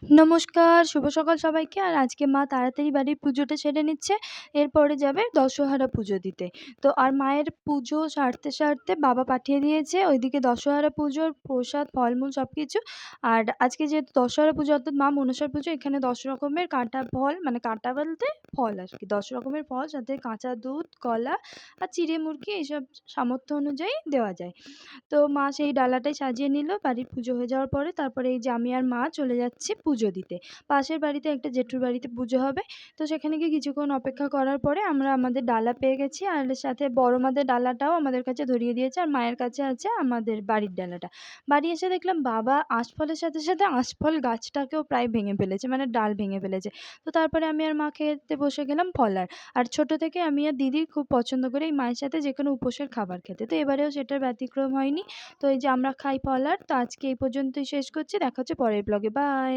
নমস্কার, শুভ সকাল সবাইকে। আর আজকে মা তাড়াতাড়ি বাড়ির পুজোটা সেরে নিচ্ছে। এরপরে যাবে দশহরা পুজো দিতে। তো আর মায়ের পুজো সারতে বাবা পাঠিয়ে দিয়েছে ওইদিকে দশহরা পুজোর প্রসাদ, ফলমূল সবকিছু। আর আজকে যেহেতু দশহরা পুজো অর্থাৎ মা মনসার পুজো, এখানে ১০ রকমের কাঁটা ফল, মানে কাঁটা বলতে ফল আরকি। ১০ রকমের ফল, সাথে কাঁচা দুধ, কলা আর চিঁড়ে মুরকি এইসব সামর্থ্য অনুযায়ী দেওয়া যায়। তো মা সেই ডালাটাই সাজিয়ে নিল। বাড়ির পুজো হয়ে যাওয়ার পরে তারপরে এই যে আমি আর মা চলে যাচ্ছি পুজো দিতে। পাশের বাড়িতে একটা জেঠুর বাড়িতে পুজো হবে। তো সেখানে গিয়ে কিছুক্ষণ অপেক্ষা করার পরে আমরা আমাদের ডালা পেয়ে গেছি। আর সাথে বড় মাদের ডালাটাও আমাদের কাছে ধরিয়ে দিয়েছে। আর মায়ের কাছে আছে আমাদের বাড়ির ডালাটা। বাড়ি এসে দেখলাম বাবা আঁশফলের সাথে আঁশফল গাছটাকেও প্রায় ভেঙে ফেলেছে, মানে ডাল ভেঙে ফেলেছে। তো তারপরে আমি আর মা খেতে বসে গেলাম ফলার। আর ছোট থেকে আমি আর দিদি খুব পছন্দ করি এই মায়ের সাথে যেকোনো উপোসের খাবার খেতে। তো এবারেও সেটার ব্যতিক্রম হয়নি। তো এই যে আমরা খাই ফলার। তো আজকে এই পর্যন্তই শেষ করছি। দেখা হচ্ছে পরের ব্লগে। বাই।